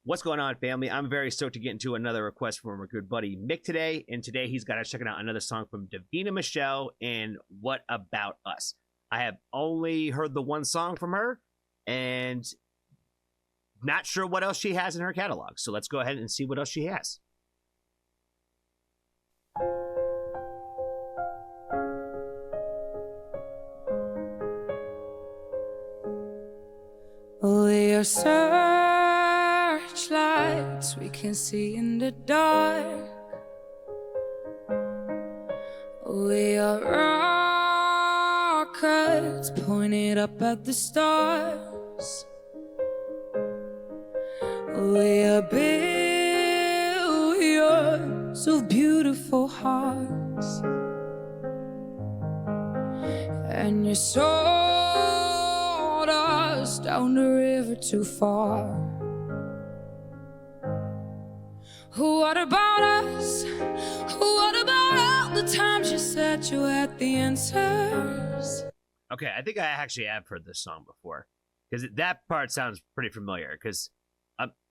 What's going on, family? I'm very stoked to get into another request from our good buddy Mick today. And today he's got us checking out another song from Davina Michelle and What About Us. I have only heard the one song from her and not sure what else she has in her catalog. So let's go ahead and see what else she has. We are searchlights we can see in the dark. We are rockets pointed up at the stars. We are billions of beautiful hearts, and you sold us down the river too far. What about us? What about all the times you said you had the answers? Okay, I think I actually have heard this song before, because that part sounds pretty familiar. Because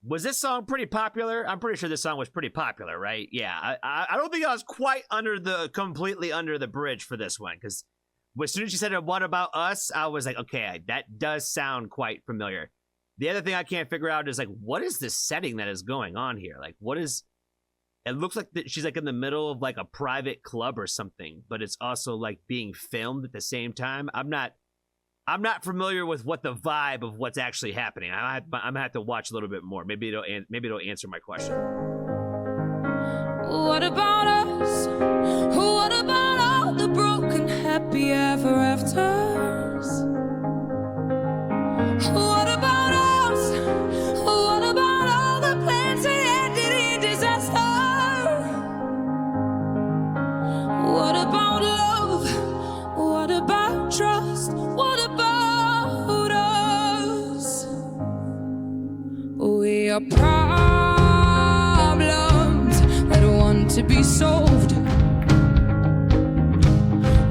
was this song pretty popular? I'm pretty sure this song was pretty popular, right? Yeah, I don't think I was quite completely under the bridge for this one, because as soon as you said "What About Us," I was like, okay, that does sound quite familiar. The other thing I can't figure out is, like, what is this setting that is going on here? Like, what is... It looks like she's, like, in the middle of, like, a private club or something, but it's also, like, being filmed at the same time. I'm not familiar with what the vibe of what's actually happening. I'm gonna have to watch a little bit more. Maybe it'll answer my question. What about us? What about all the broken happy ever afters? What about us? What about all the plans that ended in disaster? What about love? What about trust? What about us? We are problems that want to be solved.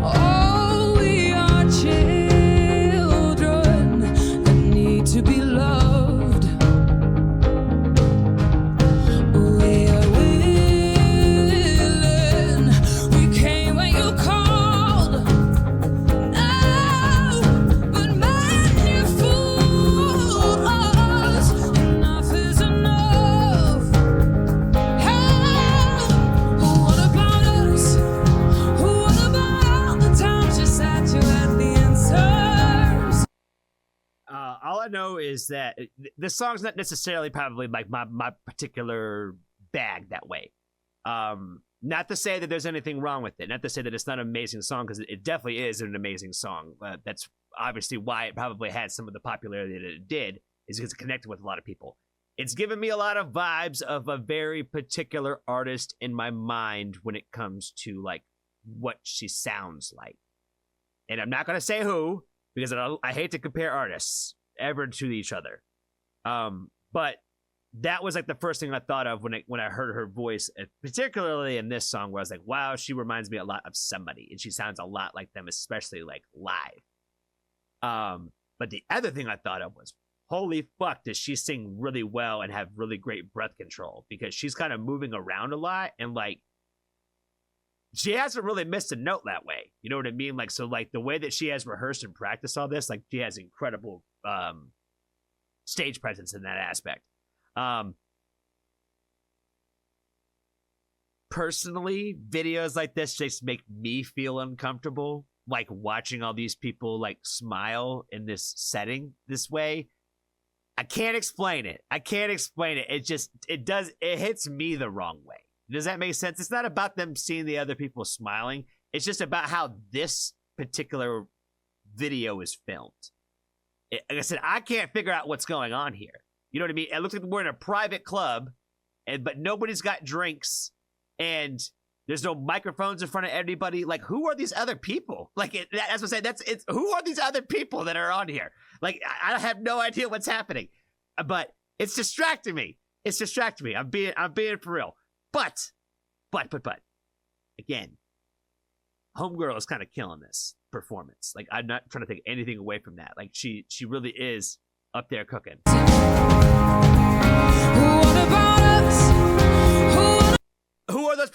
Oh, we are children that need to be loved. We are willing. We came when you called. No, but man, you fooled us. Enough is enough. Hey, what about us? What about all the times you said you had the answers? All I know is that this song's not necessarily probably like my particular bag that way. Not to say that there's anything wrong with it. Not to say that it's not an amazing song, because it definitely is an amazing song. That's obviously why it probably had some of the popularity that it did, is because it connected with a lot of people. It's given me a lot of vibes of a very particular artist in my mind when it comes to, like, what she sounds like. And I'm not going to say who, because I hate to compare artists ever to each other. But that was, like, the first thing I thought of when I heard her voice, particularly in this song, where I was like, wow, she reminds me a lot of somebody, and she sounds a lot like them, especially, like, live. But the other thing I thought of was, holy fuck, does she sing really well and have really great breath control, because she's kind of moving around a lot, and, like, she hasn't really missed a note that way. You know what I mean? Like, so, like, the way that she has rehearsed and practiced all this, like, she has incredible stage presence in that aspect. Personally, videos like this just make me feel uncomfortable, like watching all these people, like, smile in this setting this way. I can't explain it. It hits me the wrong way. Does that make sense? It's not about them seeing the other people smiling. It's just about how this particular video is filmed. Like I said, I can't figure out what's going on here. You know what I mean? It looks like we're in a private club, but nobody's got drinks, and there's no microphones in front of anybody. Like, who are these other people? Like, that's what I'm saying. Who are these other people that are on here? Like, I have no idea what's happening, but it's distracting me. I'm being for real. But, again, Homegirl is kind of killing this performance. Like, I'm not trying to take anything away from that. Like, she really is up there cooking.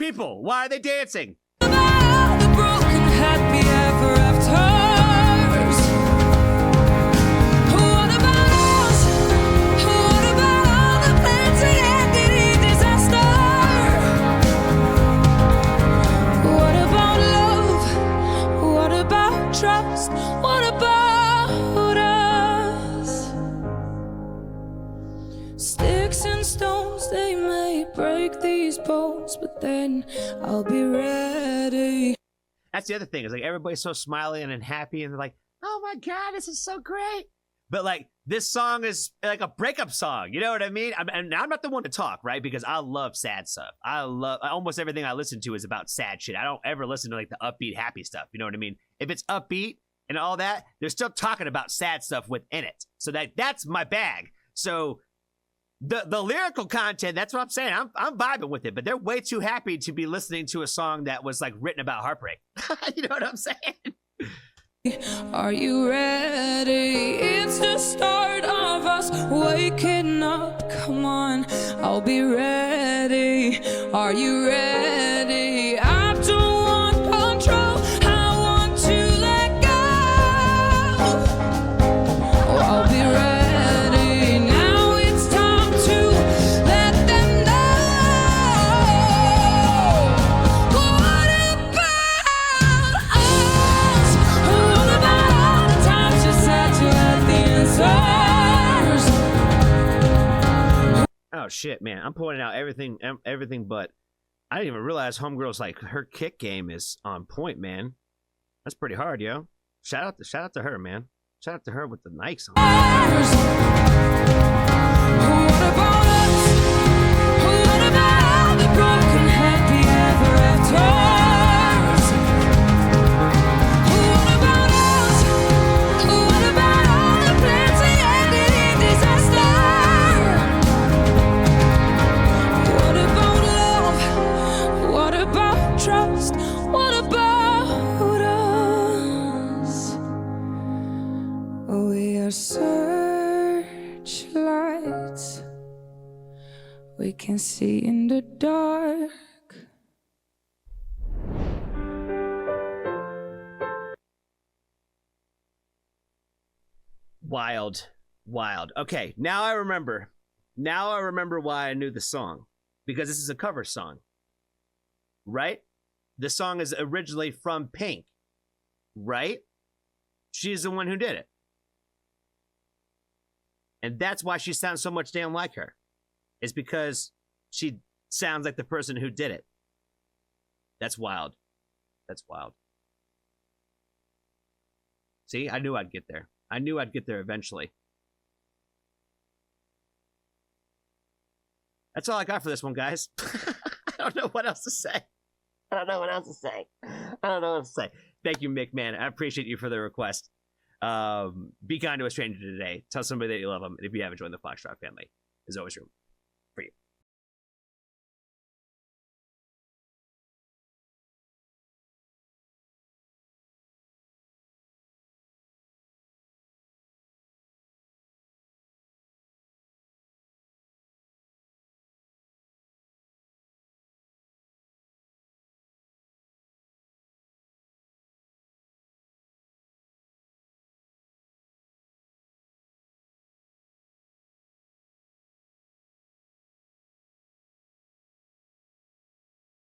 people. Why are they dancing? About the broken happy ever afters. What about us? What about all the plans that ended in disaster? What about love? What about trust? What about us? Sticks and stones, they may break these bones, but then I'll be ready. That's the other thing. Is like everybody's so smiling and happy, and they're like, "Oh my god, this is so great!" But like this song is like a breakup song. You know what I mean? I'm not the one to talk, right? Because I love sad stuff. I love almost everything I listen to is about sad shit. I don't ever listen to like the upbeat, happy stuff. You know what I mean? If it's upbeat and all that, they're still talking about sad stuff within it. So that's my bag. So the lyrical content, that's what I'm saying. I'm vibing with it, but they're way too happy to be listening to a song that was like written about heartbreak. You know what I'm saying? Are you ready? It's the start of us waking up. Come on, I'll be ready. Are you ready? I don't want control. I want to let go. Oh, I'll be ready. Now it's time to let them know. What about us? What about all the times you said you had the answers? Oh shit, man! I'm pointing out everything, but I didn't even realize Homegirl's like her kick game is on point, man. That's pretty hard, yo. Shout out to her, man. Shout out to her with the Nikes on. What about us? What about the broken happy ever afters? What about us? What about all the plans that ended in disaster? What about love? What about trust? What about us? We are searchlights. We can see in the dark. Wild. Okay, now I remember. Now I remember why I knew the song. Because this is a cover song. Right? The song is originally from Pink. Right? She's the one who did it. And that's why she sounds so much damn like her. It's because she sounds like the person who did it. That's wild. That's wild. See, I knew I'd get there. I knew I'd get there eventually. That's all I got for this one, guys. I don't know what else to say. Thank you, Mick, man. I appreciate you for the request. Be kind to a stranger today. Tell somebody that you love them. And if you haven't joined the Foxtrot family, there's always room.